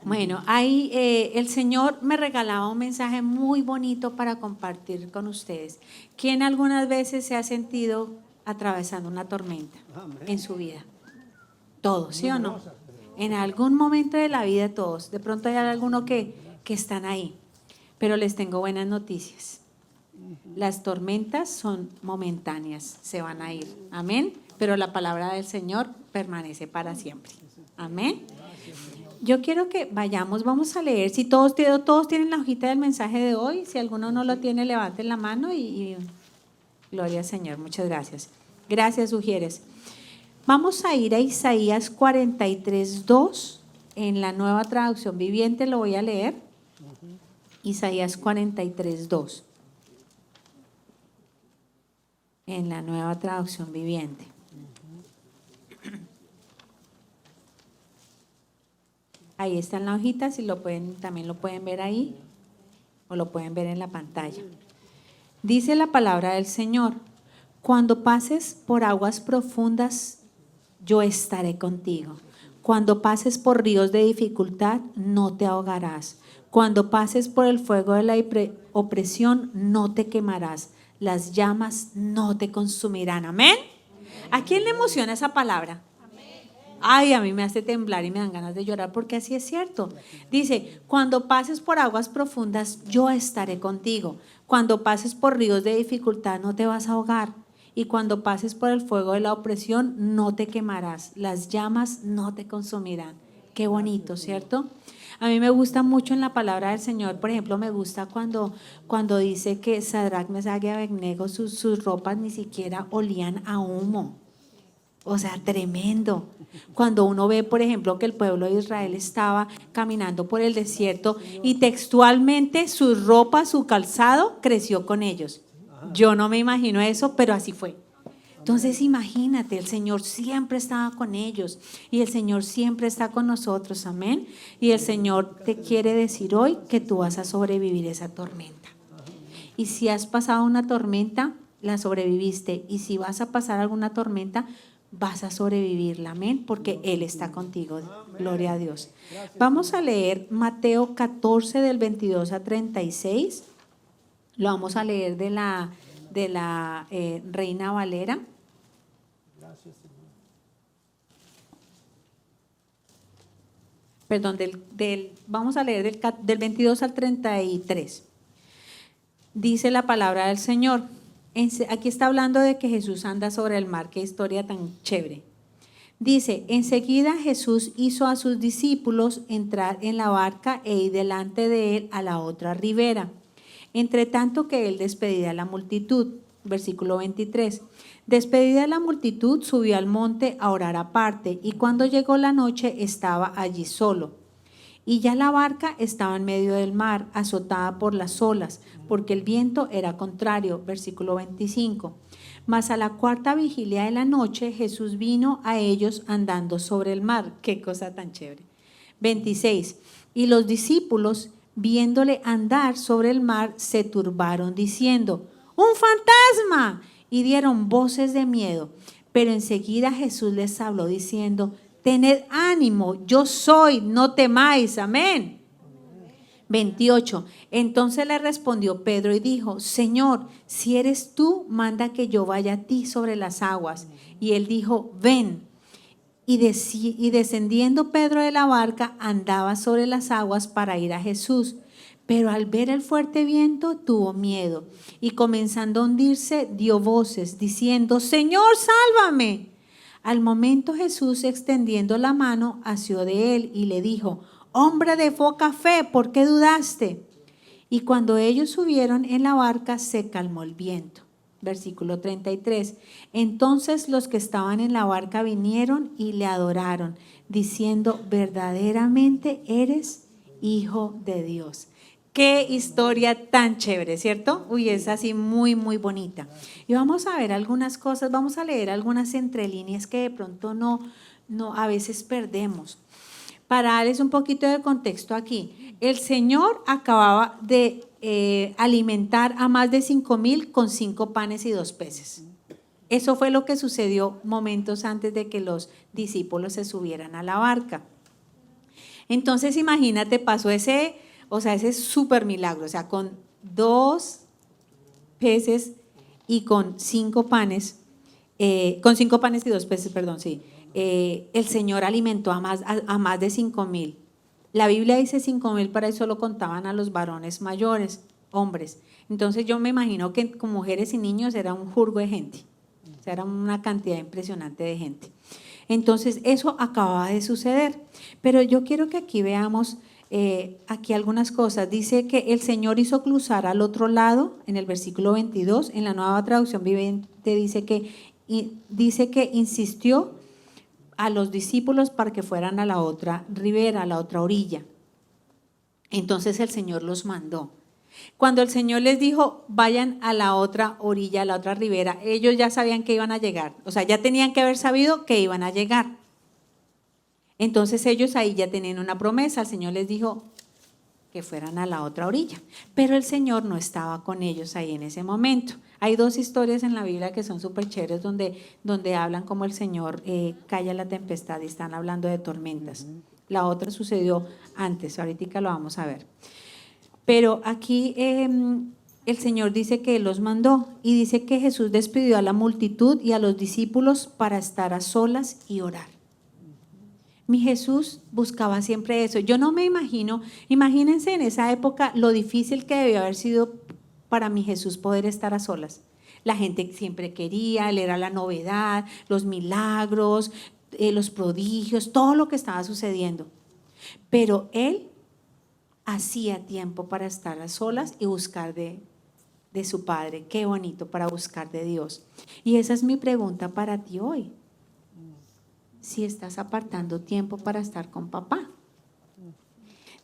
Bueno, ahí el Señor me regalaba un mensaje muy bonito para compartir con ustedes. ¿Quién algunas veces se ha sentido atravesando una tormenta en su vida? Todos, ¿sí o no? En algún momento de la vida todos. De pronto hay algunos que están ahí. Pero les tengo buenas noticias. Las tormentas son momentáneas, se van a ir. Amén. Pero la palabra del Señor permanece para siempre. Amén. Yo quiero que vamos a leer. Si todos tienen la hojita del mensaje de hoy, si alguno no lo tiene, levanten la mano y gloria al Señor. Muchas gracias. Gracias, Ujieres. Vamos a ir a Isaías 43:2 en la Nueva Traducción Viviente, lo voy a leer. Isaías 43:2 en la Nueva Traducción Viviente. Ahí está en la hojita, si lo pueden, también lo pueden ver ahí o lo pueden ver en la pantalla. Dice la palabra del Señor: cuando pases por aguas profundas, yo estaré contigo. Cuando pases por ríos de dificultad, no te ahogarás. Cuando pases por el fuego de la opresión, no te quemarás. Las llamas no te consumirán. ¿Amén? ¿A quién le emociona esa palabra? Ay, a mí me hace temblar y me dan ganas de llorar porque así es cierto. Dice, cuando pases por aguas profundas, yo estaré contigo. Cuando pases por ríos de dificultad, no te vas a ahogar. Y cuando pases por el fuego de la opresión, no te quemarás. Las llamas no te consumirán. Qué bonito, ¿cierto? A mí me gusta mucho en la palabra del Señor, por ejemplo, me gusta cuando dice que Sadrac, Mesach y Abednego, sus ropas ni siquiera olían a humo. O sea, tremendo. Cuando uno ve, por ejemplo, que el pueblo de Israel estaba caminando por el desierto y textualmente su ropa, su calzado, creció con ellos. Yo no me imagino eso, pero así fue. Entonces imagínate, el Señor siempre estaba con ellos y el Señor siempre está con nosotros, amén. Y el Señor te quiere decir hoy que tú vas a sobrevivir esa tormenta. Y si has pasado una tormenta, la sobreviviste. Y si vas a pasar alguna tormenta, vas a sobrevivirla, amén, porque Él está contigo. Gloria a Dios. Vamos a leer Mateo 14 del 22 a 36. Lo vamos a leer de la Reina Valera. Perdón, vamos a leer del 22 al 33. Dice la palabra del Señor. Aquí está hablando de que Jesús anda sobre el mar. Qué historia tan chévere. Dice, enseguida Jesús hizo a sus discípulos entrar en la barca e ir delante de él a la otra ribera, entre tanto que él despedía a la multitud. Versículo 23. Despedida la multitud, subió al monte a orar aparte, y cuando llegó la noche estaba allí solo. Y ya la barca estaba en medio del mar, azotada por las olas, porque el viento era contrario. Versículo 25. Mas a la cuarta vigilia de la noche, Jesús vino a ellos andando sobre el mar. Qué cosa tan chévere. 26. Y los discípulos, viéndole andar sobre el mar, se turbaron, diciendo, ¡un fantasma! Y dieron voces de miedo. Pero enseguida Jesús les habló diciendo, tened ánimo, yo soy, no temáis. Amén. 28. Entonces le respondió Pedro y dijo, Señor, si eres tú, manda que yo vaya a ti sobre las aguas. Y él dijo, ven. Y descendiendo Pedro de la barca, andaba sobre las aguas para ir a Jesús. Pero al ver el fuerte viento, tuvo miedo. Y comenzando a hundirse, dio voces, diciendo, Señor, sálvame. Al momento Jesús, extendiendo la mano, asió de él y le dijo, hombre de poca fe, ¿por qué dudaste? Y cuando ellos subieron en la barca, se calmó el viento. Versículo 33. Entonces los que estaban en la barca vinieron y le adoraron, diciendo, verdaderamente eres Hijo de Dios. Qué historia tan chévere, ¿cierto? Uy, es así muy, muy bonita. Y vamos a ver algunas cosas, vamos a leer algunas entrelíneas que de pronto no a veces perdemos. Para darles un poquito de contexto aquí, el Señor acababa de alimentar a más de 5,000 con 5 panes y 2 peces. Eso fue lo que sucedió momentos antes de que los discípulos se subieran a la barca. Entonces imagínate, pasó ese súper milagro, o sea, con 2 peces y con 5 panes, con 5 panes y 2 peces, perdón, sí. El Señor alimentó a más de 5,000. La Biblia dice 5,000, para eso solo contaban a los varones mayores, hombres. Entonces yo me imagino que con mujeres y niños era un jurgo de gente, o sea, era una cantidad impresionante de gente. Entonces eso acababa de suceder, pero yo quiero que aquí veamos aquí algunas cosas. Dice que el Señor hizo cruzar al otro lado, en el versículo 22, en la Nueva Traducción Viviente dice que insistió a los discípulos para que fueran a la otra ribera, a la otra orilla. Entonces el Señor los mandó. Cuando el Señor les dijo, vayan a la otra orilla, a la otra ribera, ellos ya sabían que iban a llegar, o sea, ya tenían que haber sabido que iban a llegar. Entonces ellos ahí ya tenían una promesa, el Señor les dijo que fueran a la otra orilla, pero el Señor no estaba con ellos ahí en ese momento. Hay 2 historias en la Biblia que son súper chéveres donde hablan como el Señor calla la tempestad y están hablando de tormentas. La otra sucedió antes, ahorita lo vamos a ver. Pero aquí el Señor dice que Él los mandó y dice que Jesús despidió a la multitud y a los discípulos para estar a solas y orar. Mi Jesús buscaba siempre eso. Yo no me imagino, imagínense en esa época lo difícil que debió haber sido para mi Jesús poder estar a solas. La gente siempre quería, Él era la novedad, los milagros, los prodigios, todo lo que estaba sucediendo. Pero Él hacía tiempo para estar a solas y buscar de su Padre. Qué bonito, para buscar de Dios. Y esa es mi pregunta para ti hoy. Si estás apartando tiempo para estar con papá.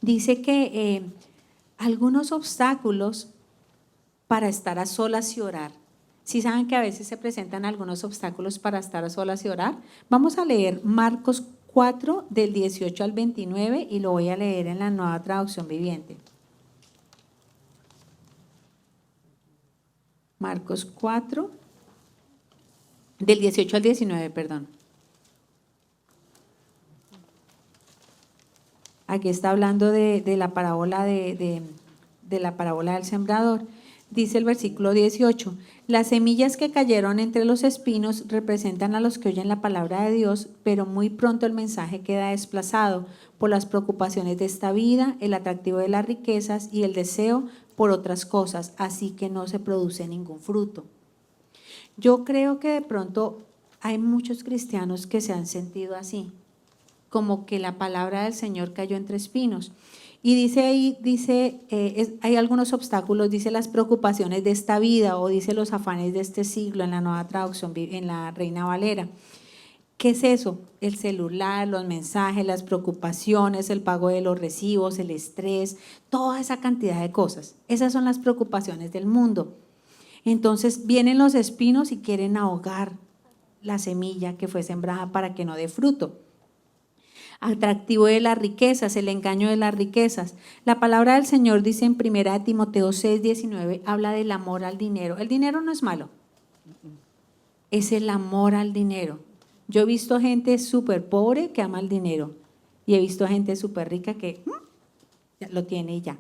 Dice que algunos obstáculos para estar a solas y orar. ¿Sí saben que a veces se presentan algunos obstáculos para estar a solas y orar? Vamos a leer Marcos 4 del 18 al 29 y lo voy a leer en la Nueva Traducción Viviente. Marcos 4 del 18 al 19, perdón. Aquí está hablando de la parábola de la parábola del sembrador. Dice el versículo 18, las semillas que cayeron entre los espinos representan a los que oyen la palabra de Dios, pero muy pronto el mensaje queda desplazado por las preocupaciones de esta vida, el atractivo de las riquezas y el deseo por otras cosas, así que no se produce ningún fruto. Yo creo que de pronto hay muchos cristianos que se han sentido así, como que la palabra del Señor cayó entre espinos. Y dice ahí, hay algunos obstáculos, dice las preocupaciones de esta vida o dice los afanes de este siglo en la Nueva Traducción, en la Reina Valera. ¿Qué es eso? El celular, los mensajes, las preocupaciones, el pago de los recibos, el estrés, toda esa cantidad de cosas. Esas son las preocupaciones del mundo. Entonces vienen los espinos y quieren ahogar la semilla que fue sembrada para que no dé fruto. Atractivo de las riquezas, el engaño de las riquezas. La palabra del Señor dice en 1 Timoteo 6:19, habla del amor al dinero. El dinero no es malo, es el amor al dinero. Yo he visto gente súper pobre que ama el dinero y he visto gente súper rica que lo tiene y ya.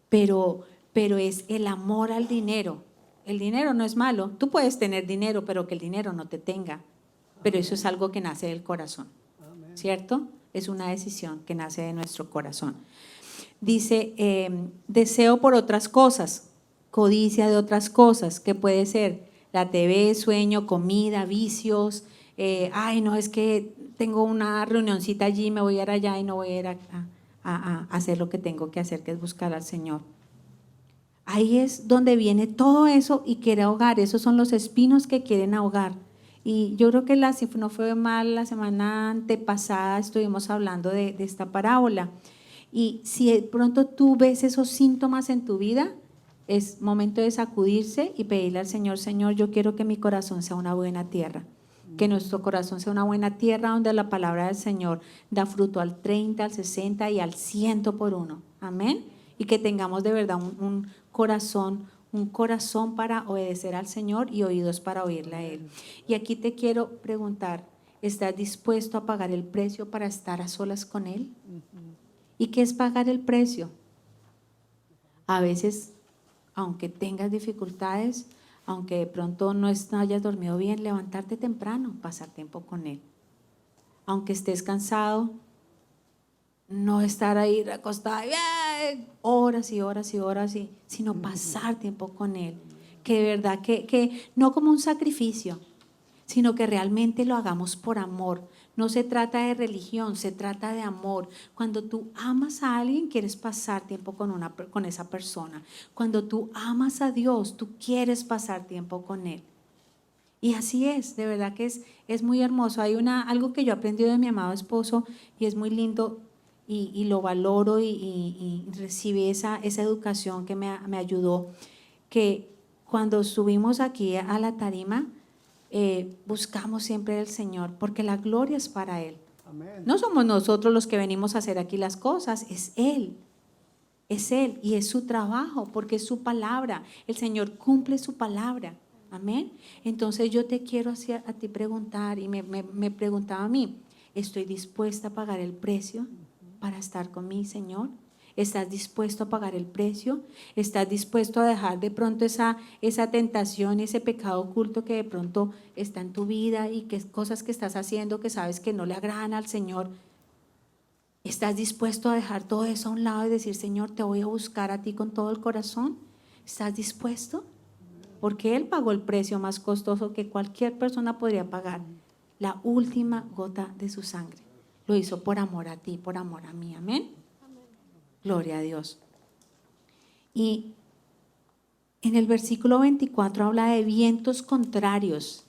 Pero es el amor al dinero. El dinero no es malo. Tú puedes tener dinero, pero que el dinero no te tenga. Pero eso es algo que nace del corazón, ¿cierto? Es una decisión que nace de nuestro corazón. Dice, deseo por otras cosas, codicia de otras cosas, que puede ser la TV, sueño, comida, vicios. Ay, no, es que tengo una reunioncita allí, me voy a ir allá y no voy a ir a hacer lo que tengo que hacer, que es buscar al Señor. Ahí es donde viene todo eso y quiere ahogar. Esos son los espinos que quieren ahogar. Y yo creo que si no fue mal, la semana antepasada estuvimos hablando de esta parábola. Y si de pronto tú ves esos síntomas en tu vida, es momento de sacudirse y pedirle al Señor, Señor, yo quiero que mi corazón sea una buena tierra. Que nuestro corazón sea una buena tierra donde la palabra del Señor da fruto al 30, al 60 y al 100 por uno. Amén. Y que tengamos de verdad un corazón para obedecer al Señor y oídos para oírle a Él. Y aquí te quiero preguntar, ¿estás dispuesto a pagar el precio para estar a solas con Él? ¿Y qué es pagar el precio? A veces, aunque tengas dificultades, aunque de pronto no hayas dormido bien, levantarte temprano, pasar tiempo con Él. Aunque estés cansado, no estar ahí recostada horas y horas y horas, sino pasar tiempo con Él. Que de verdad, que no como un sacrificio, sino que realmente lo hagamos por amor. No se trata de religión, se trata de amor. Cuando tú amas a alguien, quieres pasar tiempo con esa persona. Cuando tú amas a Dios, tú quieres pasar tiempo con Él. Y así es, de verdad que es muy hermoso. Hay algo que yo he aprendido de mi amado esposo y es muy lindo y lo valoro y recibí esa educación que me ayudó, que cuando subimos aquí a la tarima, buscamos siempre al Señor, porque la gloria es para Él. Amén. No somos nosotros los que venimos a hacer aquí las cosas, es Él y es su trabajo, porque es su palabra. El Señor cumple su palabra. Amén. Entonces yo te quiero a ti preguntar, y me preguntaba a mí, ¿estoy dispuesta a pagar el precio para estar con mi Señor? ¿Estás dispuesto a pagar el precio? ¿Estás dispuesto a dejar de pronto esa tentación, ese pecado oculto que de pronto está en tu vida y que cosas que estás haciendo que sabes que no le agradan al Señor? ¿Estás dispuesto a dejar todo eso a un lado y decir, Señor, te voy a buscar a ti con todo el corazón? ¿Estás dispuesto? Porque Él pagó el precio más costoso que cualquier persona podría pagar, la última gota de su sangre. Lo hizo por amor a ti, por amor a mí. Amén. Gloria a Dios. Y en el versículo 24 habla de vientos contrarios.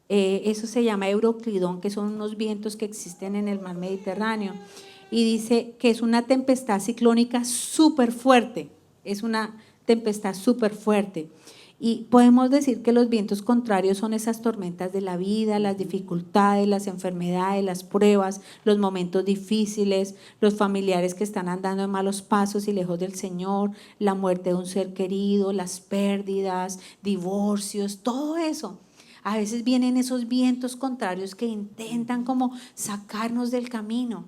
Eso se llama Euroclidón, que son unos vientos que existen en el mar Mediterráneo. Y dice que es una tempestad ciclónica súper fuerte. Es una tempestad súper fuerte. Y podemos decir que los vientos contrarios son esas tormentas de la vida, las dificultades, las enfermedades, las pruebas, los momentos difíciles, los familiares que están andando en malos pasos y lejos del Señor, la muerte de un ser querido, las pérdidas, divorcios, todo eso. A veces vienen esos vientos contrarios que intentan como sacarnos del camino.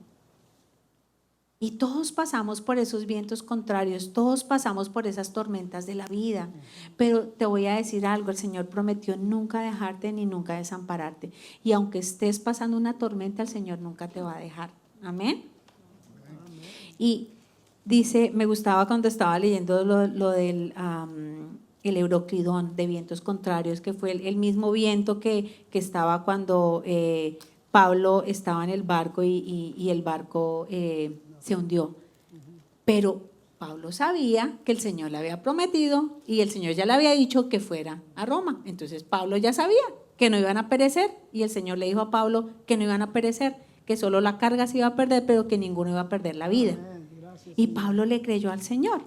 Y todos pasamos por esos vientos contrarios, todos pasamos por esas tormentas de la vida. Pero te voy a decir algo, el Señor prometió nunca dejarte ni nunca desampararte. Y aunque estés pasando una tormenta, el Señor nunca te va a dejar. Amén. Y dice, me gustaba cuando estaba leyendo lo del el Euroclidón de vientos contrarios, que fue el mismo viento que estaba cuando Pablo estaba en el barco y el barco se hundió. Pero Pablo sabía que el Señor le había prometido y el Señor ya le había dicho que fuera a Roma. Entonces Pablo ya sabía que no iban a perecer y el Señor le dijo a Pablo que no iban a perecer, que solo la carga se iba a perder, pero que ninguno iba a perder la vida. Y Pablo le creyó al Señor.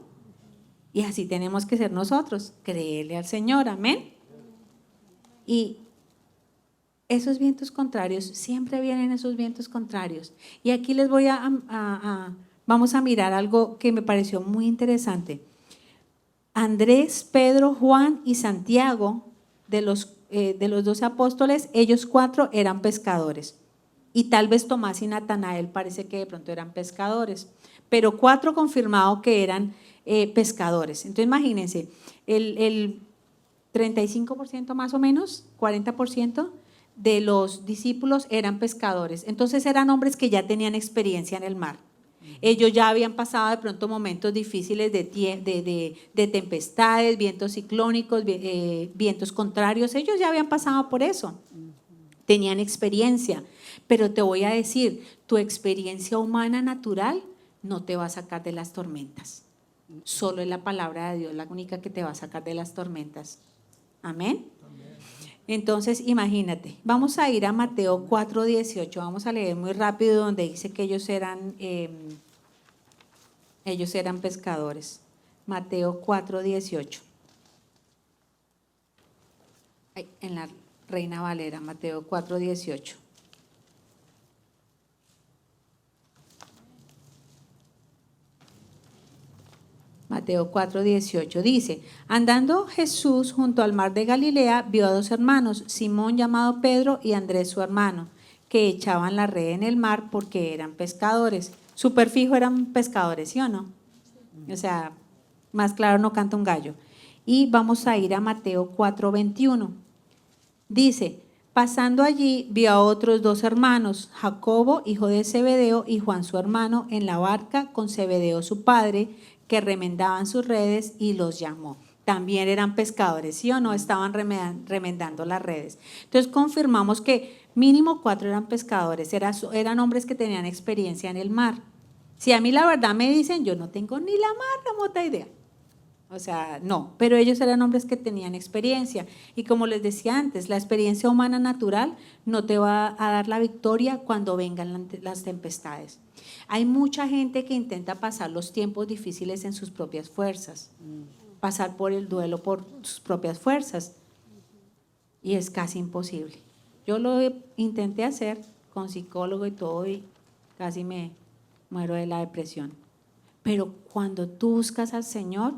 Y así tenemos que ser nosotros, creerle al Señor, amén. Y esos vientos contrarios, siempre vienen esos vientos contrarios. Y aquí les voy vamos a mirar algo que me pareció muy interesante. Andrés, Pedro, Juan y Santiago, de los 12 apóstoles, ellos 4 eran pescadores. Y tal vez Tomás y Natanael parece que de pronto eran pescadores. Pero 4 confirmados que eran pescadores. Entonces imagínense, el 35% más o menos, 40% de los discípulos eran pescadores. Entonces eran hombres que ya tenían experiencia en el mar. Ellos ya habían pasado de pronto momentos difíciles de tempestades, vientos ciclónicos, vientos contrarios. Ellos ya habían pasado por eso. Tenían experiencia. Pero te voy a decir, tu experiencia humana natural no te va a sacar de las tormentas. Solo es la palabra de Dios la única que te va a sacar de las tormentas. Amén. Entonces, imagínate, vamos a ir a Mateo 4:18, vamos a leer muy rápido donde dice que ellos eran pescadores. Mateo 4:18. En la Reina Valera, Mateo 4:18. Mateo 4:18 dice, andando Jesús junto al mar de Galilea, vio a 2 hermanos, Simón llamado Pedro y Andrés su hermano, que echaban la red en el mar porque eran pescadores. Súper fijo eran pescadores, ¿sí o no? O sea, más claro no canta un gallo. Y vamos a ir a Mateo 4:21. Dice, pasando allí vio a otros dos hermanos, Jacobo, hijo de Zebedeo, y Juan su hermano, en la barca con Zebedeo su padre, que remendaban sus redes, y los llamó. También eran pescadores, ¿sí o no? Estaban remendando las redes. Entonces confirmamos que mínimo 4 eran pescadores, eran hombres que tenían experiencia en el mar. Si a mí la verdad me dicen, yo no tengo ni la más remota idea. O sea, no, pero ellos eran hombres que tenían experiencia. Y como les decía antes, la experiencia humana natural no te va a dar la victoria cuando vengan las tempestades. Hay mucha gente que intenta pasar los tiempos difíciles en sus propias fuerzas, pasar por el duelo por sus propias fuerzas, y es casi imposible. Yo lo intenté hacer con psicólogo y todo, y casi me muero de la depresión. Pero cuando tú buscas al Señor,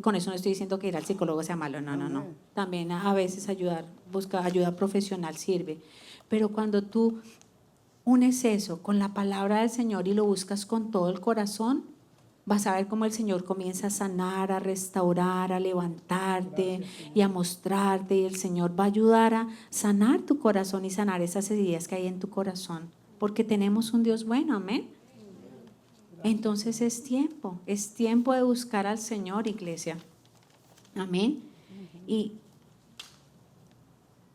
con eso no estoy diciendo que ir al psicólogo sea malo, no. También a veces buscar ayuda profesional sirve. Pero cuando tú unes eso con la palabra del Señor y lo buscas con todo el corazón, vas a ver cómo el Señor comienza a sanar, a restaurar, a levantarte y a mostrarte. Y el Señor va a ayudar a sanar tu corazón y sanar esas heridas que hay en tu corazón. Porque tenemos un Dios bueno, amén. Entonces es tiempo de buscar al Señor, iglesia. Amén. Y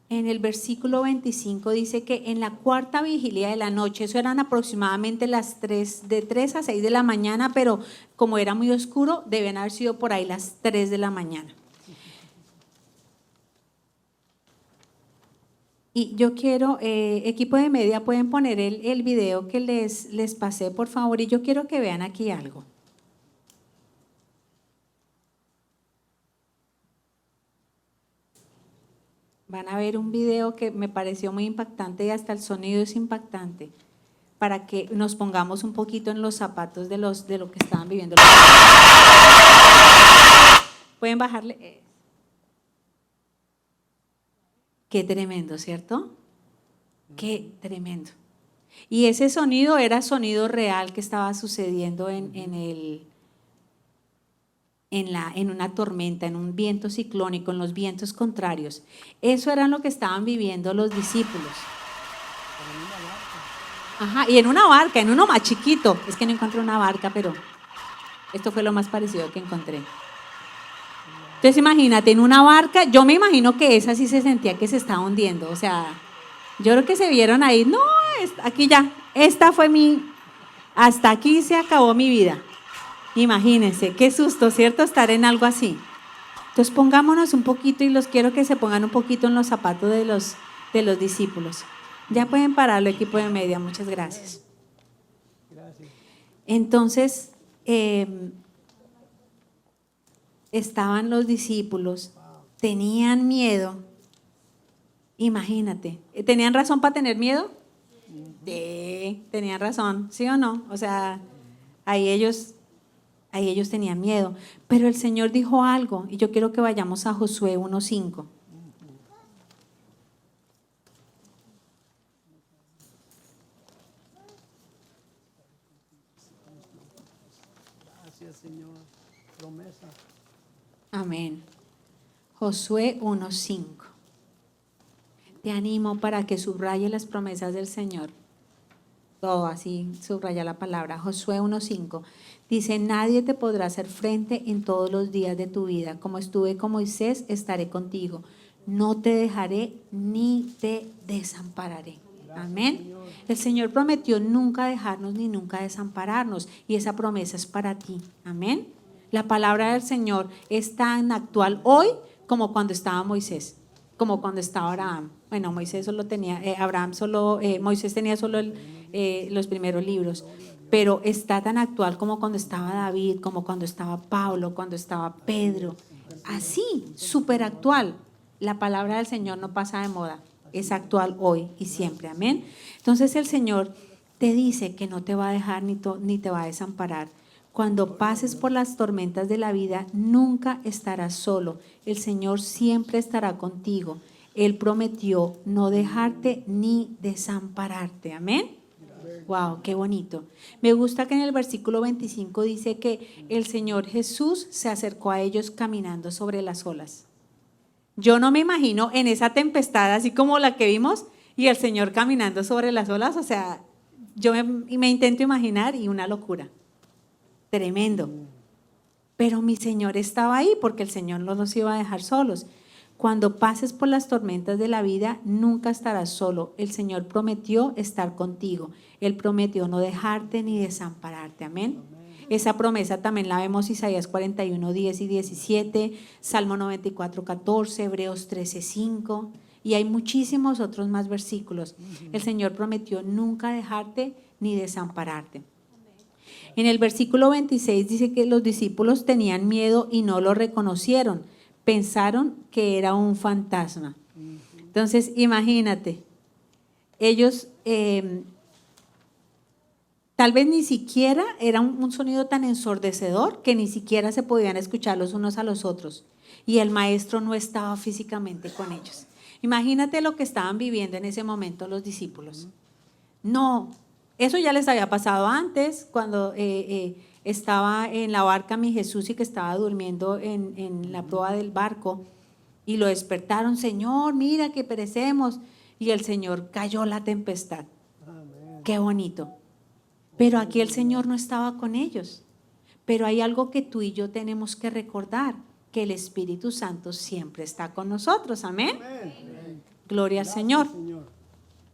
en el versículo 25 dice que en la cuarta vigilia de la noche, eso eran aproximadamente de 3 a 6 de la mañana, pero como era muy oscuro, deben haber sido por ahí las 3 de la mañana. Y yo quiero, equipo de media, pueden poner el video que les pasé, por favor, y yo quiero que vean aquí algo. Van a ver un video que me pareció muy impactante y hasta el sonido es impactante, para que nos pongamos un poquito en los zapatos de lo que estaban viviendo. ¿Pueden bajarle? Qué tremendo, ¿cierto? Qué tremendo. Y ese sonido era sonido real que estaba sucediendo en una tormenta, en un viento ciclónico, en los vientos contrarios. Eso era lo que estaban viviendo los discípulos. Ajá, y en una barca, en uno más chiquito. Es que no encontré una barca, pero esto fue lo más parecido que encontré. Entonces imagínate, en una barca, yo me imagino que esa sí se sentía que se estaba hundiendo. O sea, yo creo que se vieron ahí, no, aquí ya, hasta aquí se acabó mi vida. Imagínense, qué susto, ¿cierto? Estar en algo así. Entonces pongámonos un poquito y los quiero que se pongan un poquito en los zapatos de los discípulos. Ya pueden pararlo, equipo de media, muchas gracias. Entonces, estaban los discípulos, tenían miedo. Imagínate, ¿tenían razón para tener miedo? Sí, tenían razón, ¿sí o no? O sea, ahí ellos tenían miedo, pero el Señor dijo algo, y yo quiero que vayamos a Josué 1:5. Gracias, Señor. Promesa. Amén. Josué 1:5. Te animo para que subraye las promesas del Señor. Todo así, subraya la palabra. Josué 1:5 dice, nadie te podrá hacer frente en todos los días de tu vida. Como estuve con Moisés, estaré contigo. No te dejaré ni te desampararé. Amén. El Señor prometió nunca dejarnos ni nunca desampararnos, y esa promesa es para ti. Amén. La palabra del Señor es tan actual hoy como cuando estaba Moisés, como cuando estaba Abraham. Bueno, Moisés solo tenía, Moisés tenía solo los primeros libros, pero está tan actual como cuando estaba David, como cuando estaba Pablo, cuando estaba Pedro. Así, súper actual. La palabra del Señor no pasa de moda, es actual hoy y siempre. Amén. Entonces el Señor te dice que no te va a dejar ni te va a desamparar. Cuando pases por las tormentas de la vida, nunca estarás solo. El Señor siempre estará contigo. Él prometió no dejarte ni desampararte. Amén. Wow, qué bonito. Me gusta que en el versículo 25 dice que el Señor Jesús se acercó a ellos caminando sobre las olas. Yo no me imagino en esa tempestad así como la que vimos y el Señor caminando sobre las olas, o sea, yo me intento imaginar y una locura. Tremendo. Pero mi Señor estaba ahí porque el Señor no los iba a dejar solos. Cuando pases por las tormentas de la vida, nunca estarás solo. El Señor prometió estar contigo. Él prometió no dejarte ni desampararte. Amén. Esa promesa también la vemos en Isaías 41, 10 y 17, Salmo 94, 14, Hebreos 13, 5. Y hay muchísimos otros más versículos. El Señor prometió nunca dejarte ni desampararte. En el versículo 26 dice que los discípulos tenían miedo y no lo reconocieron. Pensaron que era un fantasma. Entonces, imagínate, ellos tal vez ni siquiera era un sonido tan ensordecedor que ni siquiera se podían escuchar los unos a los otros. Y el maestro no estaba físicamente con ellos. Imagínate lo que estaban viviendo en ese momento los discípulos. No, eso ya les había pasado antes, cuando estaba en la barca mi Jesús y que estaba durmiendo en la proa del barco y lo despertaron, Señor, mira que perecemos. Y el Señor cayó la tempestad. Amén. Qué bonito. Pero aquí el Señor no estaba con ellos. Pero hay algo que tú y yo tenemos que recordar, que el Espíritu Santo siempre está con nosotros. Amén. Amén. Gloria al Señor.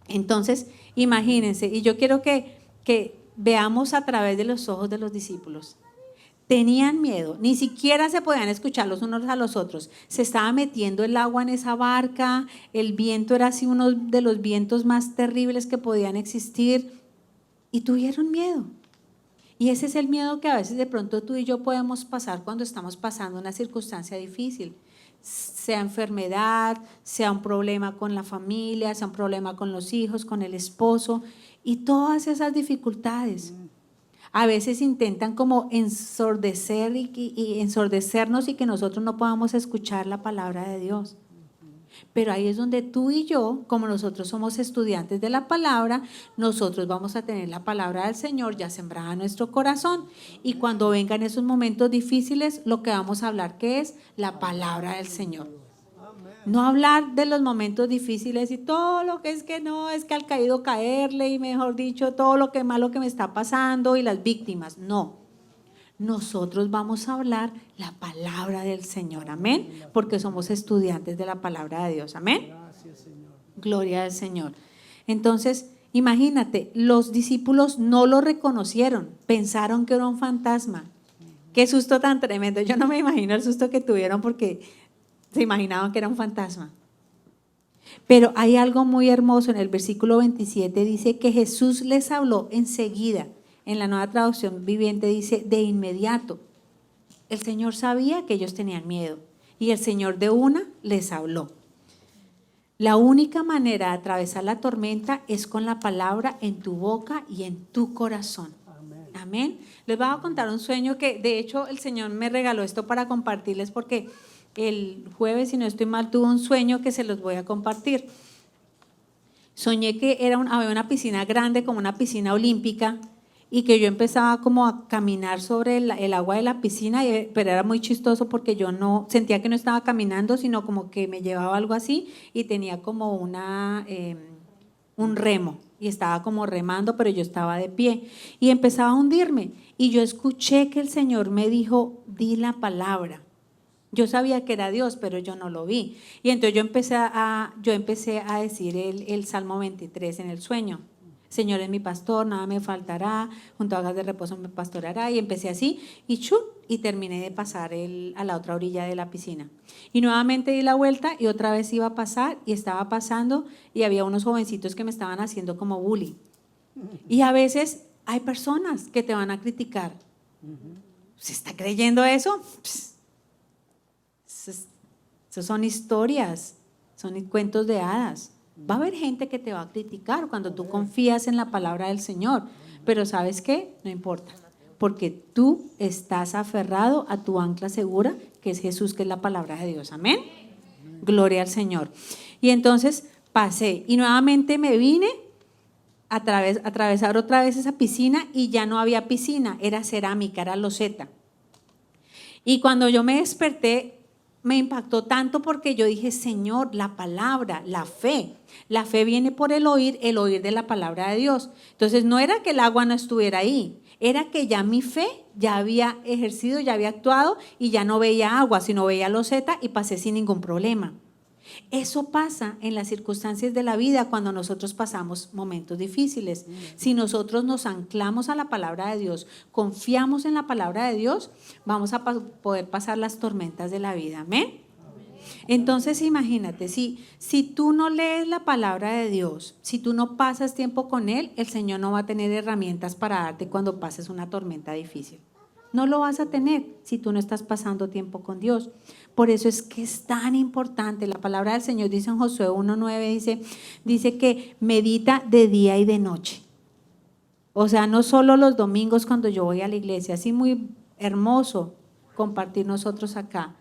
Entonces, imagínense, y yo quiero que veamos a través de los ojos de los discípulos. Tenían miedo, ni siquiera se podían escuchar los unos a los otros. Se estaba metiendo el agua en esa barca, el viento era así uno de los vientos más terribles que podían existir y tuvieron miedo. Y ese es el miedo que a veces de pronto tú y yo podemos pasar cuando estamos pasando una circunstancia difícil. Sea enfermedad, sea un problema con la familia, sea un problema con los hijos, con el esposo y todas esas dificultades. A veces intentan como ensordecer y ensordecernos y que nosotros no podamos escuchar la palabra de Dios. Pero ahí es donde tú y yo, como nosotros somos estudiantes de la palabra, nosotros vamos a tener la palabra del Señor ya sembrada en nuestro corazón. Y cuando vengan esos momentos difíciles, lo que vamos a hablar que es la palabra del Señor. No hablar de los momentos difíciles y todo lo que es que no, es que al caído caerle y mejor dicho, todo lo que malo que me está pasando y las víctimas. No. Nosotros vamos a hablar la palabra del Señor, amén, porque somos estudiantes de la palabra de Dios, amén. Gracias, Señor. Gloria al Señor. Entonces, imagínate, los discípulos no lo reconocieron, pensaron que era un fantasma. Qué susto tan tremendo. Yo no me imagino el susto que tuvieron porque se imaginaban que era un fantasma. Pero hay algo muy hermoso en el versículo 27, dice que Jesús les habló enseguida. En la Nueva Traducción Viviente dice de inmediato. El Señor sabía que ellos tenían miedo y el Señor de una les habló. La única manera de atravesar la tormenta es con la palabra en tu boca y en tu corazón. Amén. Amén. Les voy a contar un sueño que de hecho el Señor me regaló esto para compartirles porque el jueves, si no estoy mal, tuve un sueño que se los voy a compartir. Soñé que había una piscina grande como una piscina olímpica y que yo empezaba como a caminar sobre el agua de la piscina, pero era muy chistoso porque yo no sentía que no estaba caminando, sino como que me llevaba algo así y tenía como un remo y estaba como remando, pero yo estaba de pie y empezaba a hundirme y yo escuché que el Señor me dijo, di la palabra. Yo sabía que era Dios, pero yo no lo vi. Y entonces yo empecé a decir el Salmo 23 en el sueño. Señor es mi pastor, nada me faltará, junto a aguas de reposo me pastoreará. Y empecé así y terminé de pasar a la otra orilla de la piscina. Y nuevamente di la vuelta y otra vez iba a pasar y estaba pasando y había unos jovencitos que me estaban haciendo como bullying. Y a veces hay personas que te van a criticar. ¿Se está creyendo eso? Eso son historias, son cuentos de hadas. Va a haber gente que te va a criticar cuando tú confías en la palabra del Señor, pero ¿sabes qué? No importa, porque tú estás aferrado a tu ancla segura, que es Jesús, que es la palabra de Dios. Amén. Gloria al Señor. Y entonces pasé y nuevamente me vine atravesar otra vez esa piscina y ya no había piscina, era cerámica, era loseta. Y cuando yo me desperté, me impactó tanto porque yo dije, Señor, la palabra, la fe viene por el oír de la palabra de Dios. Entonces no era que el agua no estuviera ahí, era que ya mi fe ya había ejercido, ya había actuado y ya no veía agua, sino veía loseta y pasé sin ningún problema. Eso pasa en las circunstancias de la vida cuando nosotros pasamos momentos difíciles. Si nosotros nos anclamos a la palabra de Dios, confiamos en la palabra de Dios, vamos a poder pasar las tormentas de la vida. Amén. Entonces imagínate, si tú no lees la palabra de Dios, si tú no pasas tiempo con Él, el Señor no va a tener herramientas para darte cuando pases una tormenta difícil. No lo vas a tener si tú no estás pasando tiempo con Dios. Por eso es que es tan importante. La palabra del Señor dice en Josué 1:9, dice que medita de día y de noche. O sea, no solo los domingos cuando yo voy a la iglesia, así muy hermoso compartir nosotros acá.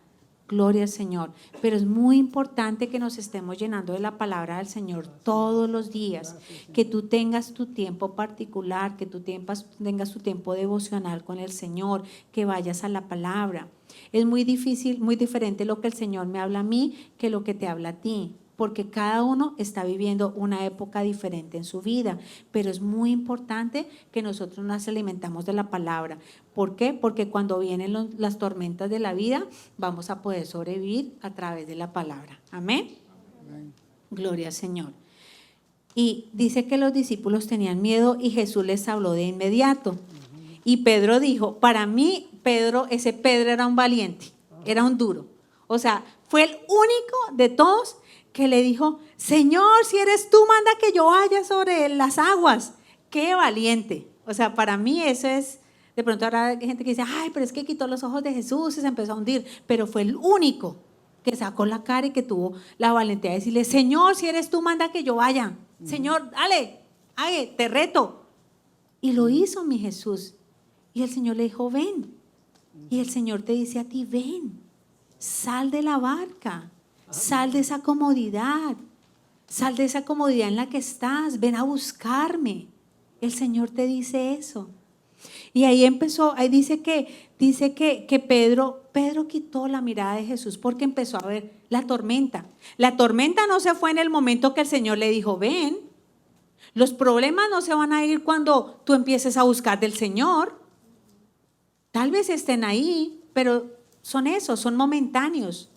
Gloria al Señor. Pero es muy importante que nos estemos llenando de la palabra del Señor todos los días. Que tú tengas tu tiempo particular, que tú tengas tu tiempo devocional con el Señor, que vayas a la palabra. Es muy difícil, muy diferente lo que el Señor me habla a mí que lo que te habla a ti. Porque cada uno está viviendo una época diferente en su vida, pero es muy importante que nosotros nos alimentamos de la palabra. ¿Por qué? Porque cuando vienen las tormentas de la vida, vamos a poder sobrevivir a través de la palabra. Amén. Amén. Gloria al Señor. Y dice que los discípulos tenían miedo y Jesús les habló de inmediato. Y Pedro dijo, para mí, ese Pedro era un valiente, era un duro. O sea, fue el único de todos que le dijo, Señor, si eres tú, manda que yo vaya sobre las aguas. ¡Qué valiente! O sea, para mí eso es, de pronto habrá gente que dice, ay, pero es que quitó los ojos de Jesús y se empezó a hundir, pero fue el único que sacó la cara y que tuvo la valentía de decirle, Señor, si eres tú, manda que yo vaya. Señor, dale, te reto. Y lo hizo mi Jesús. Y el Señor le dijo, ven. Y el Señor te dice a ti, ven, sal de la barca. Sal de esa comodidad, en la que estás, ven a buscarme. El Señor te dice eso. Y ahí dice que Pedro quitó la mirada de Jesús porque empezó a ver la tormenta. La tormenta no se fue en el momento que el Señor le dijo, ven. Los problemas no se van a ir cuando tú empieces a buscar del Señor. Tal vez estén ahí, pero son momentáneos.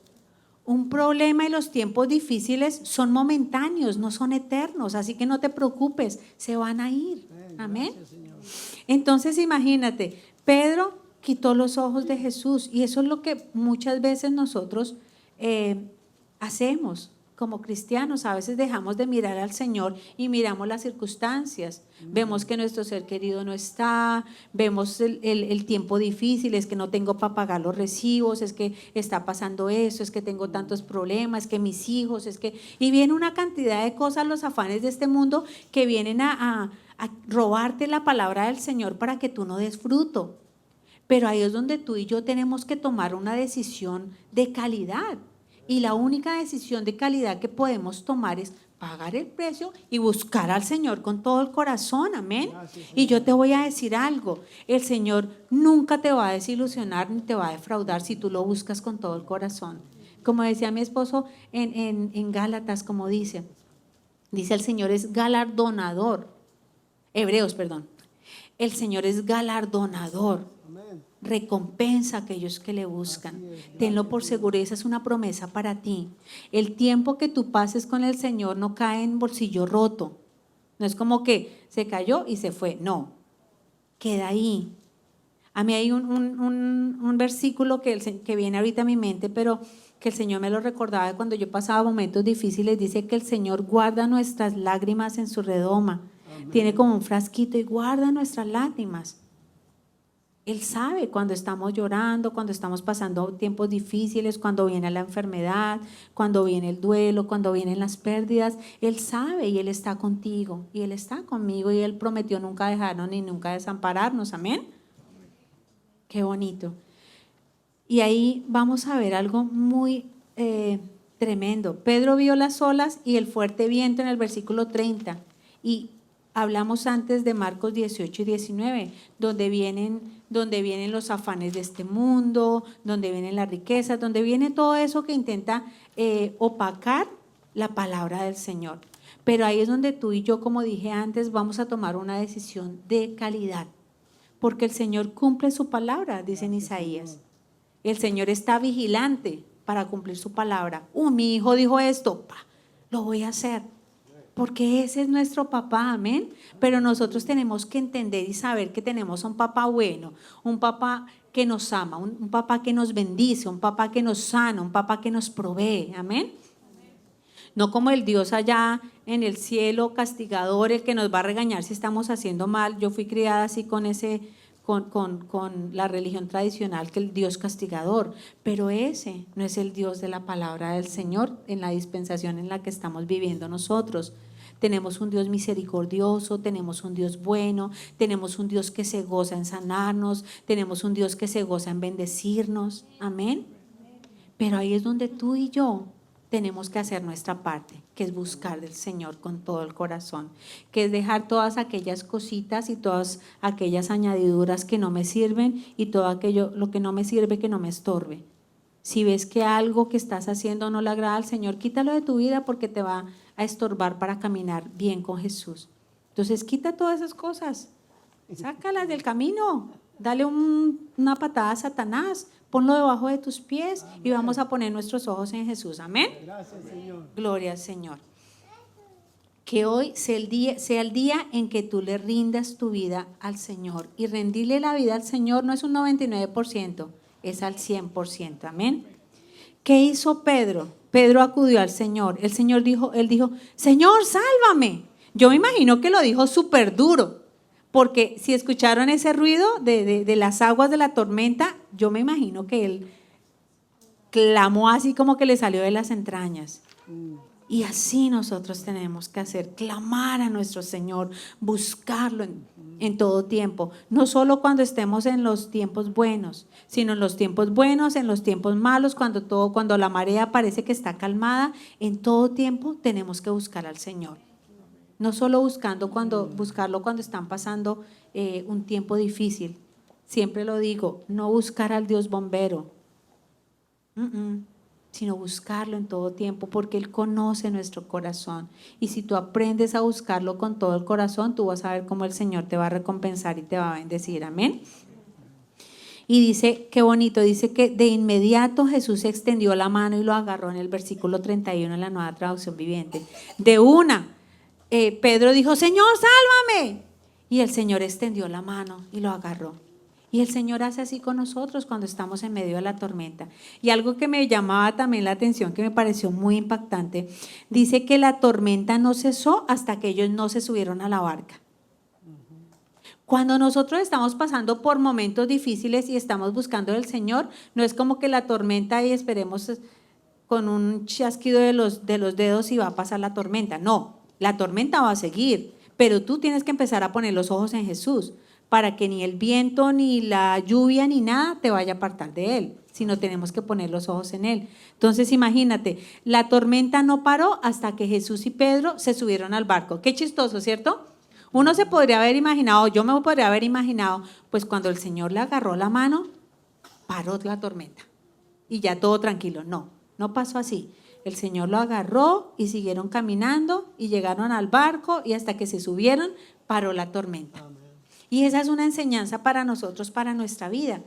Un problema y los tiempos difíciles son momentáneos, no son eternos, así que no te preocupes, se van a ir. Amén. Entonces imagínate, Pedro quitó los ojos de Jesús y eso es lo que muchas veces nosotros hacemos como cristianos. A veces dejamos de mirar al Señor y miramos las circunstancias. Vemos que nuestro ser querido no está, vemos el tiempo difícil, es que no tengo para pagar los recibos, es que está pasando eso, es que tengo tantos problemas, es que mis hijos, y viene una cantidad de cosas, los afanes de este mundo que vienen a robarte la palabra del Señor para que tú no des fruto. Pero ahí es donde tú y yo tenemos que tomar una decisión de calidad. Y la única decisión de calidad que podemos tomar es pagar el precio y buscar al Señor con todo el corazón, amén. Y yo te voy a decir algo, el Señor nunca te va a desilusionar ni te va a defraudar si tú lo buscas con todo el corazón. Como decía mi esposo en Gálatas, como dice el Señor es galardonador, Hebreos, perdón, el Señor es galardonador. Recompensa a aquellos que le buscan. Tenlo por seguro, esa es una promesa para ti. El tiempo que tú pases con el Señor no cae en bolsillo roto. No es como que se cayó y se fue. No, queda ahí. A mí hay un versículo que viene ahorita a mi mente, pero que el Señor me lo recordaba de cuando yo pasaba momentos difíciles. Dice que el Señor guarda nuestras lágrimas en su redoma. Amén. Tiene como un frasquito y guarda nuestras lágrimas. Él sabe cuando estamos llorando, cuando estamos pasando tiempos difíciles, cuando viene la enfermedad, cuando viene el duelo, cuando vienen las pérdidas. Él sabe y Él está contigo y Él está conmigo y Él prometió nunca dejarnos ni nunca desampararnos. Amén. Qué bonito. Y ahí vamos a ver algo muy tremendo. Pedro vio las olas y el fuerte viento en el versículo 30 y Hablamos antes de Marcos 18 y 19, donde vienen los afanes de este mundo, donde vienen las riquezas, donde viene todo eso que intenta opacar la palabra del Señor. Pero ahí es donde tú y yo, como dije antes, vamos a tomar una decisión de calidad, porque el Señor cumple su palabra, dice en Isaías. El Señor está vigilante para cumplir su palabra. Mi hijo dijo esto, lo voy a hacer. Porque ese es nuestro papá, amén. Pero nosotros tenemos que entender y saber que tenemos un papá bueno, un papá que nos ama, un papá que nos bendice, un papá que nos sana, un papá que nos provee, amén. No como el Dios allá en el cielo, castigador, el que nos va a regañar si estamos haciendo mal. Yo fui criada así con la religión tradicional, que el Dios castigador, pero ese no es el Dios de la palabra del Señor en la dispensación en la que estamos viviendo nosotros. Tenemos un Dios misericordioso, tenemos un Dios bueno, tenemos un Dios que se goza en sanarnos, tenemos un Dios que se goza en bendecirnos, amén. Pero ahí es donde tú y yo tenemos que hacer nuestra parte, que es buscar del Señor con todo el corazón, que es dejar todas aquellas cositas y todas aquellas añadiduras que no me sirven y todo aquello, lo que no me sirve, que no me estorbe. Si ves que algo que estás haciendo no le agrada al Señor, quítalo de tu vida porque te va a estorbar para caminar bien con Jesús. Entonces quita todas esas cosas, sácalas del camino, dale una patada a Satanás, ponlo debajo de tus pies. Amén. Y vamos a poner nuestros ojos en Jesús, amén. Gracias, Señor. Gloria al Señor. Que hoy sea el día en que tú le rindas tu vida al Señor. Y rendirle la vida al Señor no es un 99%, es al 100%, amén. ¿Qué hizo Pedro? Pedro acudió al Señor. Él dijo, Señor, sálvame. Yo me imagino que lo dijo súper duro, porque si escucharon ese ruido de las aguas de la tormenta, yo me imagino que él clamó así como que le salió de las entrañas. Y así nosotros tenemos que hacer, clamar a nuestro Señor, buscarlo en todo tiempo, no solo cuando estemos en los tiempos buenos, sino en los tiempos buenos, en los tiempos malos, cuando la marea parece que está calmada, en todo tiempo tenemos que buscar al Señor. No solo buscarlo cuando están pasando un tiempo difícil. Siempre lo digo, no buscar al Dios bombero, sino buscarlo en todo tiempo, porque Él conoce nuestro corazón. Y si tú aprendes a buscarlo con todo el corazón, tú vas a ver cómo el Señor te va a recompensar y te va a bendecir. Amén. Y dice, qué bonito, dice que de inmediato Jesús extendió la mano y lo agarró en el versículo 31 en la Nueva Traducción Viviente. De una. Pedro dijo, Señor, sálvame. Y el Señor extendió la mano y lo agarró. Y el Señor hace así con nosotros cuando estamos en medio de la tormenta. Y algo que me llamaba también la atención, que me pareció muy impactante, dice que la tormenta no cesó hasta que ellos no se subieron a la barca. Cuando nosotros estamos pasando por momentos difíciles y estamos buscando al Señor, no es como que la tormenta y esperemos con un chasquido de los dedos y va a pasar la tormenta. No, la tormenta va a seguir, pero tú tienes que empezar a poner los ojos en Jesús para que ni el viento, ni la lluvia, ni nada te vaya a apartar de Él, sino tenemos que poner los ojos en Él. Entonces imagínate, la tormenta no paró hasta que Jesús y Pedro se subieron al barco. Qué chistoso, ¿cierto? Uno se podría haber imaginado, yo me podría haber imaginado, pues cuando el Señor le agarró la mano, paró la tormenta y ya todo tranquilo. No, no pasó así. El Señor lo agarró y siguieron caminando y llegaron al barco y hasta que se subieron, paró la tormenta. Amén. Y esa es una enseñanza para nosotros, para nuestra vida.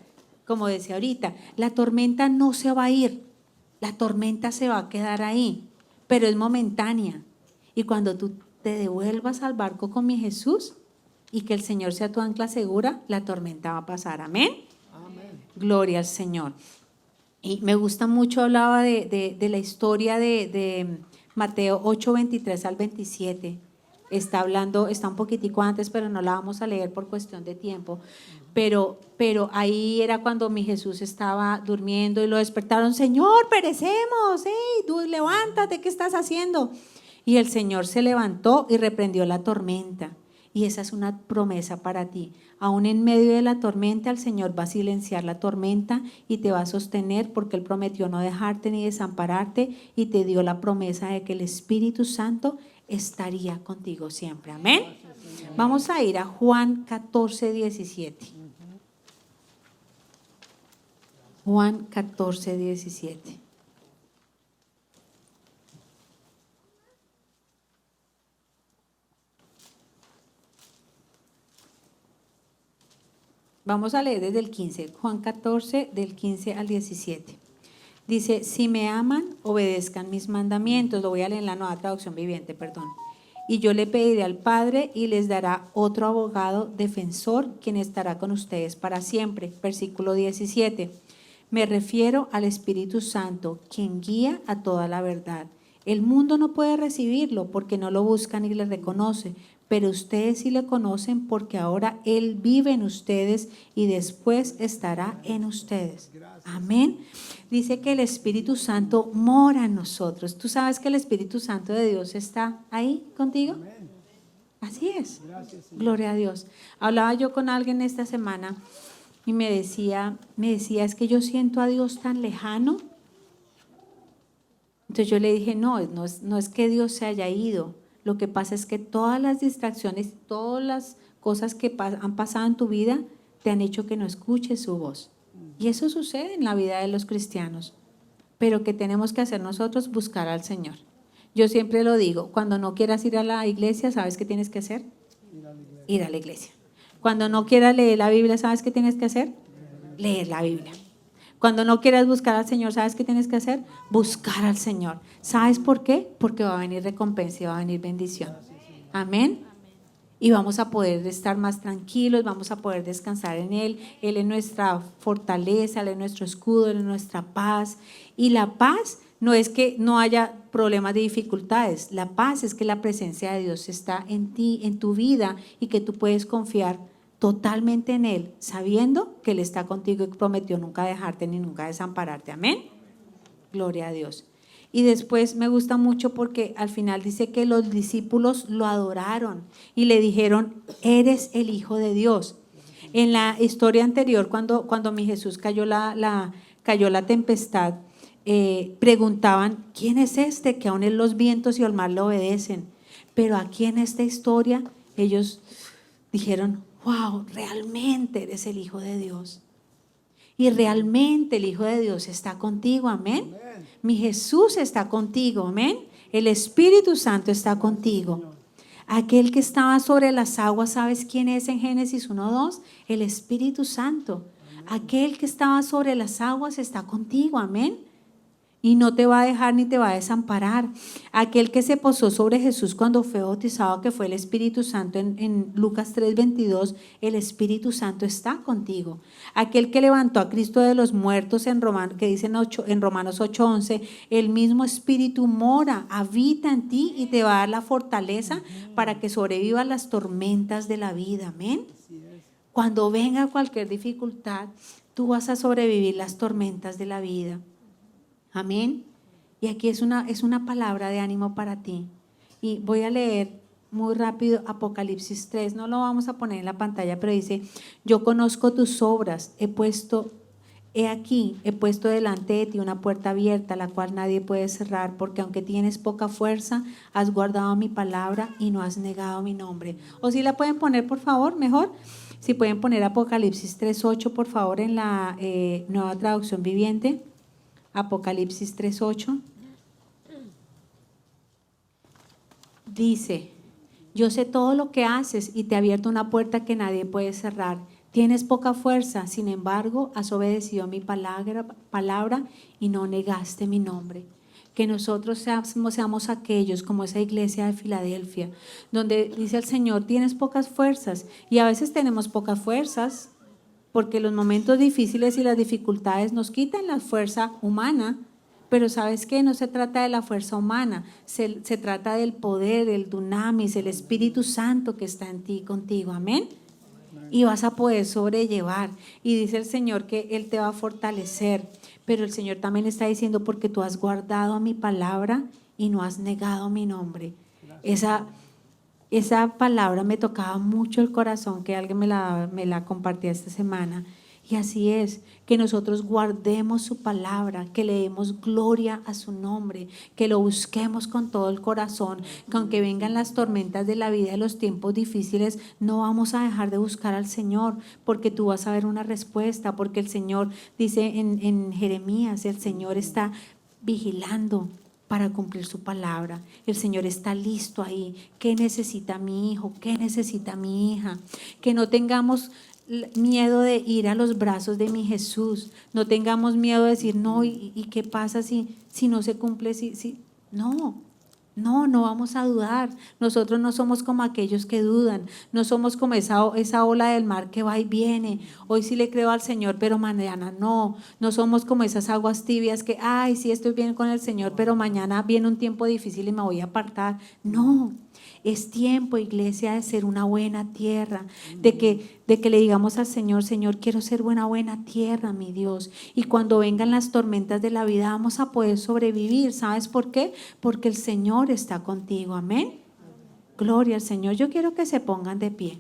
Como decía ahorita, la tormenta no se va a ir, la tormenta se va a quedar ahí, pero es momentánea. Y cuando tú te devuelvas al barco con mi Jesús y que el Señor sea tu ancla segura, la tormenta va a pasar. Amén. Amén. Gloria al Señor. Y me gusta mucho, hablaba de la historia de Mateo 8, 23 al 27. Está un poquitico antes, pero no la vamos a leer por cuestión de tiempo. Pero ahí era cuando mi Jesús estaba durmiendo y lo despertaron. Señor, perecemos, tú levántate, ¿qué estás haciendo? Y el Señor se levantó y reprendió la tormenta. Y esa es una promesa para ti. Aún en medio de la tormenta, el Señor va a silenciar la tormenta y te va a sostener, porque Él prometió no dejarte ni desampararte y te dio la promesa de que el Espíritu Santo estaría contigo siempre. Amén. Vamos a ir a Juan 14, 17. Juan 14, 17. Vamos a leer desde el 15, Juan 14, del 15 al 17. Dice, si me aman, obedezcan mis mandamientos. Lo voy a leer en la Nueva Traducción Viviente, perdón. Y yo le pediré al Padre y les dará otro abogado defensor, quien estará con ustedes para siempre. Versículo 17. Me refiero al Espíritu Santo, quien guía a toda la verdad. El mundo no puede recibirlo porque no lo busca ni le reconoce, pero ustedes sí le conocen porque ahora Él vive en ustedes y después estará en ustedes. Amén. Dice que el Espíritu Santo mora en nosotros. ¿Tú sabes que el Espíritu Santo de Dios está ahí contigo? Así es. Gloria a Dios. Hablaba yo con alguien esta semana y me decía, es que yo siento a Dios tan lejano. Entonces yo le dije, no es que Dios se haya ido. Lo que pasa es que todas las distracciones, todas las cosas que han pasado en tu vida te han hecho que no escuches su voz. Y eso sucede en la vida de los cristianos. Pero ¿qué tenemos que hacer nosotros? Buscar al Señor. Yo siempre lo digo, cuando no quieras ir a la iglesia, ¿sabes qué tienes que hacer? Ir a la iglesia. Cuando no quieras leer la Biblia, ¿sabes qué tienes que hacer? Leer la Biblia. Cuando no quieras buscar al Señor, ¿sabes qué tienes que hacer? Buscar al Señor. ¿Sabes por qué? Porque va a venir recompensa y va a venir bendición. Amén. Y vamos a poder estar más tranquilos, vamos a poder descansar en Él. Él es nuestra fortaleza, Él es nuestro escudo, Él es nuestra paz. Y la paz no es que no haya problemas de dificultades. La paz es que la presencia de Dios está en ti, en tu vida, y que tú puedes confiar totalmente en Él, sabiendo que Él está contigo y prometió nunca dejarte ni nunca desampararte. Amén. Gloria a Dios. Y después me gusta mucho porque al final dice que los discípulos lo adoraron y le dijeron, eres el Hijo de Dios. En la historia anterior, cuando mi Jesús cayó la tempestad, preguntaban, ¿quién es este que aún en los vientos y el mar le obedecen? Pero aquí en esta historia ellos dijeron, wow, realmente eres el Hijo de Dios. Y realmente el Hijo de Dios está contigo, amén. Mi Jesús está contigo, amén. El Espíritu Santo está contigo. Aquel que estaba sobre las aguas, ¿sabes quién es en Génesis 1:2? El Espíritu Santo. Aquel que estaba sobre las aguas está contigo, amén. Y no te va a dejar ni te va a desamparar. Aquel que se posó sobre Jesús cuando fue bautizado, que fue el Espíritu Santo en Lucas 3:22, el Espíritu Santo está contigo. Aquel que levantó a Cristo de los muertos que dice en Romanos 8:11, el mismo Espíritu mora, habita en ti y te va a dar la fortaleza para que sobrevivas las tormentas de la vida. Amén. Cuando venga cualquier dificultad, tú vas a sobrevivir las tormentas de la vida. Amén. Y aquí es una palabra de ánimo para ti. Y voy a leer muy rápido Apocalipsis 3. No lo vamos a poner en la pantalla, pero dice, yo conozco tus obras, he puesto delante de ti una puerta abierta, la cual nadie puede cerrar, porque aunque tienes poca fuerza, has guardado mi palabra y no has negado mi nombre. O si la pueden poner, por favor, mejor. Si pueden poner Apocalipsis 3:8, por favor, en la Nueva Traducción Viviente. Apocalipsis 3:8 dice, yo sé todo lo que haces y te he abierto una puerta que nadie puede cerrar. Tienes poca fuerza, sin embargo, has obedecido mi palabra y no negaste mi nombre. Que nosotros seamos aquellos como esa iglesia de Filadelfia, donde dice el Señor, tienes pocas fuerzas, y a veces tenemos pocas fuerzas, porque los momentos difíciles y las dificultades nos quitan la fuerza humana, pero ¿sabes qué? No se trata de la fuerza humana, se trata del poder, el dunamis, el Espíritu Santo que está en ti, contigo, amén. Y vas a poder sobrellevar. Y dice el Señor que Él te va a fortalecer, pero el Señor también está diciendo, porque tú has guardado mi palabra y no has negado mi nombre. Esa palabra me tocaba mucho el corazón, que alguien me la compartía esta semana. Y así es, que nosotros guardemos su palabra, que le demos gloria a su nombre, que lo busquemos con todo el corazón, que aunque vengan las tormentas de la vida y los tiempos difíciles, no vamos a dejar de buscar al Señor, porque tú vas a ver una respuesta, porque el Señor dice en Jeremías, el Señor está vigilando para cumplir su palabra. El Señor está listo ahí. ¿Qué necesita mi hijo? ¿Qué necesita mi hija? Que no tengamos miedo de ir a los brazos de mi Jesús. No tengamos miedo de decir, no, ¿y qué pasa si no se cumple? No vamos a dudar. Nosotros no somos como aquellos que dudan. No somos como esa ola del mar que va y viene. Hoy sí le creo al Señor, pero mañana no. No somos como esas aguas tibias que, ay, sí estoy bien con el Señor, pero mañana viene un tiempo difícil y me voy a apartar. No. Es tiempo, iglesia, de ser una buena tierra, de que le digamos al Señor, Señor, quiero ser una buena tierra, mi Dios. Y cuando vengan las tormentas de la vida vamos a poder sobrevivir. ¿Sabes por qué? Porque el Señor está contigo. Amén. Gloria al Señor. Yo quiero que se pongan de pie.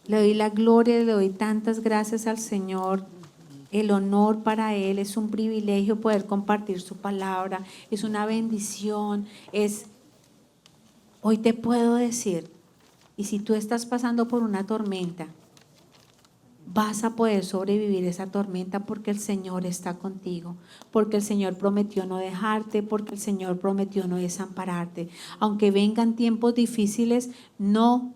Le doy la gloria, le doy tantas gracias al Señor. El honor para Él, es un privilegio poder compartir su palabra, es una bendición, hoy te puedo decir, y si tú estás pasando por una tormenta, vas a poder sobrevivir esa tormenta porque el Señor está contigo, porque el Señor prometió no dejarte, porque el Señor prometió no desampararte. Aunque vengan tiempos difíciles, no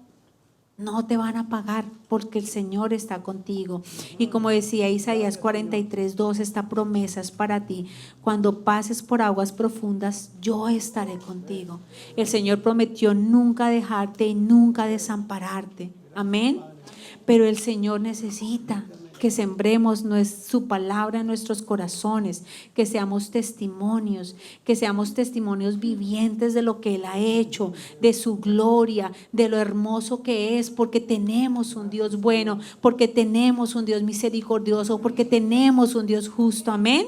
te van a pagar porque el Señor está contigo. Y como decía Isaías 43:2, esta promesa es para ti. Cuando pases por aguas profundas, yo estaré contigo. El Señor prometió nunca dejarte y nunca desampararte. Amén. Pero el Señor necesita que sembremos su palabra en nuestros corazones, que seamos testimonios vivientes de lo que Él ha hecho, de su gloria, de lo hermoso que es, porque tenemos un Dios bueno, porque tenemos un Dios misericordioso, porque tenemos un Dios justo. Amén.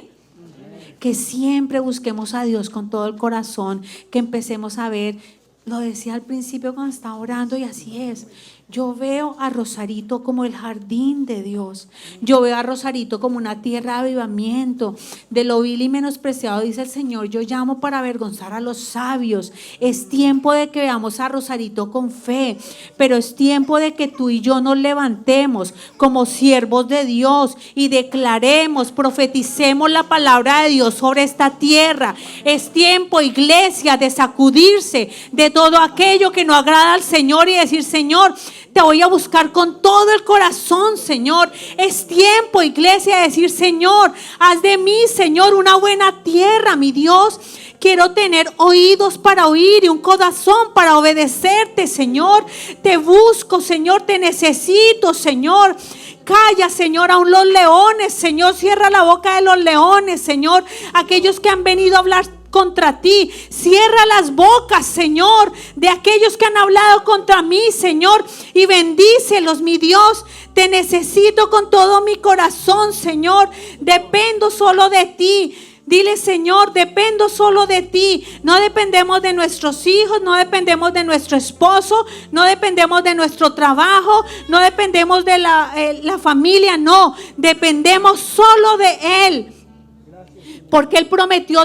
Que siempre busquemos a Dios con todo el corazón, que empecemos a ver, lo decía al principio cuando estaba orando, y así es. Yo veo a Rosarito como el jardín de Dios. Yo veo a Rosarito como una tierra de avivamiento. De lo vil y menospreciado, dice el Señor, yo llamo para avergonzar a los sabios. Es tiempo de que veamos a Rosarito con fe, pero es tiempo de que tú y yo nos levantemos como siervos de Dios y declaremos, profeticemos la palabra de Dios sobre esta tierra. Es tiempo, iglesia, de sacudirse de todo aquello que no agrada al Señor y decir, Señor, te voy a buscar con todo el corazón, Señor. Es tiempo, iglesia, de decir, Señor, haz de mí, Señor, una buena tierra, mi Dios. Quiero tener oídos para oír y un corazón para obedecerte, Señor. Te busco, Señor, te necesito, Señor. Calla, Señor, aún los leones, Señor, cierra la boca de los leones, Señor. Aquellos que han venido a hablar contra ti, cierra las bocas, Señor, de aquellos que han hablado contra mí, Señor, y bendícelos, mi Dios. Te necesito con todo mi corazón, Señor. Dependo solo de ti. Dile, Señor, dependo solo de ti. No dependemos de nuestros hijos, no dependemos de nuestro esposo, no dependemos de nuestro trabajo, no dependemos de la familia, no. Dependemos solo de Él. Porque Él prometió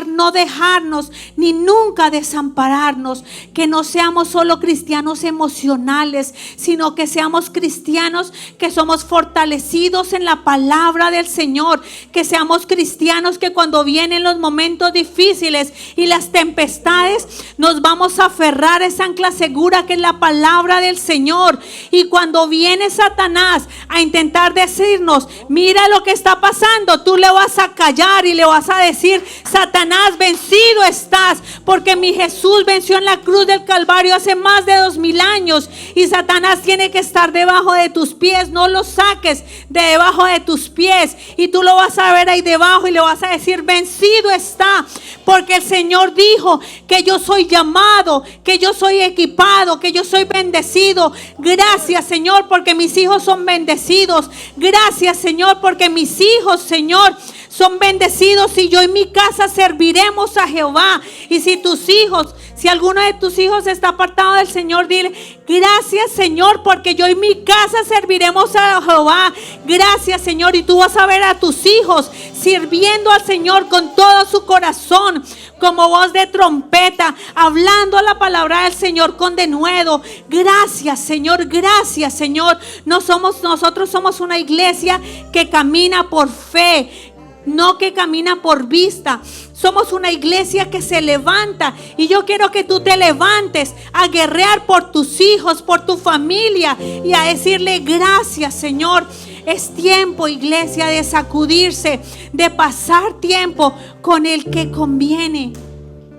no dejarnos, ni nunca desampararnos. Que no seamos solo cristianos emocionales, sino que seamos cristianos que somos fortalecidos en la palabra del Señor. Que seamos cristianos que cuando vienen los momentos difíciles y las tempestades, nos vamos a aferrar a esa ancla segura que es la palabra del Señor. Y cuando viene Satanás a intentar decirnos, mira lo que está pasando, tú le vas a callar y le vas a decir, Satanás, vencido estás, porque mi Jesús venció en la cruz del Calvario hace más de 2000 años y Satanás tiene que estar debajo de tus pies. No lo saques de debajo de tus pies y tú lo vas a ver ahí debajo y le vas a decir, vencido está, porque el Señor dijo que yo soy llamado, que yo soy equipado, que yo soy bendecido. Gracias, Señor, porque mis hijos son bendecidos. Gracias, Señor, porque mis hijos, Señor, son bendecidos y yo y mi casa serviremos a Jehová. Y si tus hijos, si alguno de tus hijos está apartado del Señor, dile: gracias, Señor, porque yo y mi casa serviremos a Jehová. Gracias, Señor. Y tú vas a ver a tus hijos sirviendo al Señor con todo su corazón, como voz de trompeta, hablando la palabra del Señor con denuedo. Gracias, Señor, gracias, Señor. Nosotros somos una iglesia que camina por fe, no que camina por vista. Somos una iglesia que se levanta, y yo quiero que tú te levantes a guerrear por tus hijos, por tu familia, y a decirle: gracias, Señor. Es tiempo, iglesia, de sacudirse, de pasar tiempo con el que conviene.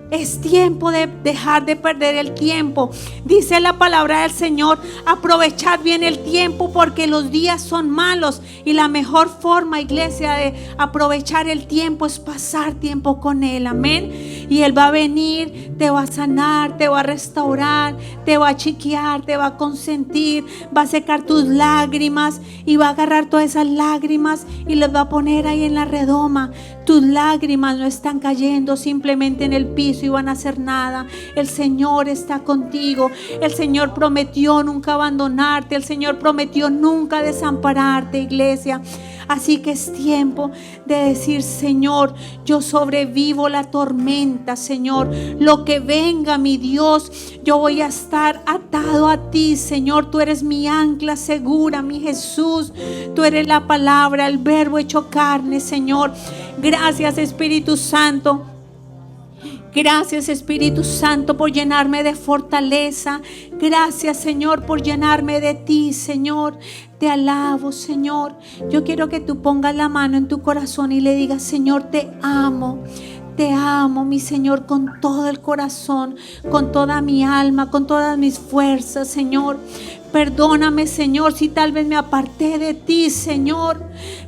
Es tiempo de dejar de perder el tiempo. Dice la palabra del Señor: aprovechad bien el tiempo, porque los días son malos. Y la mejor forma, iglesia, de aprovechar el tiempo es pasar tiempo con Él. Amén. Y Él va a venir, te va a sanar, te va a restaurar, te va a chiquear, te va a consentir, va a secar tus lágrimas y va a agarrar todas esas lágrimas y las va a poner ahí en la redoma. Tus lágrimas no están cayendo simplemente en el piso y van a hacer nada. El Señor está contigo. El Señor prometió nunca abandonarte. El Señor prometió nunca desampararte, iglesia. Así que es tiempo de decir: Señor, yo sobrevivo la tormenta, Señor. Lo que venga, mi Dios, yo voy a estar atado a ti, Señor. Tú eres mi ancla segura, mi Jesús. Tú eres la palabra, el verbo hecho carne, Señor. Gracias, Espíritu Santo. Gracias, Espíritu Santo, por llenarme de fortaleza. Gracias, Señor, por llenarme de ti, Señor. Te alabo, Señor. Yo quiero que tú pongas la mano en tu corazón y le digas: Señor, te amo. Te amo, mi Señor, con todo el corazón, con toda mi alma, con todas mis fuerzas, Señor. Perdóname, Señor, si tal vez me aparté de ti, Señor.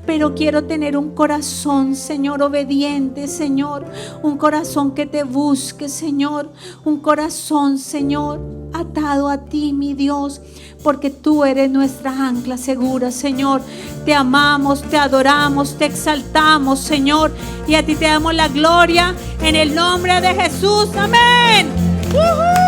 Pero quiero tener un corazón, Señor, obediente, Señor. Un corazón que te busque, Señor. Un corazón, Señor, atado a ti, mi Dios. Porque tú eres nuestra ancla segura, Señor. Te amamos, te adoramos, te exaltamos, Señor. Y a ti te damos la gloria en el nombre de Jesús. Amén. ¡Woo-hoo!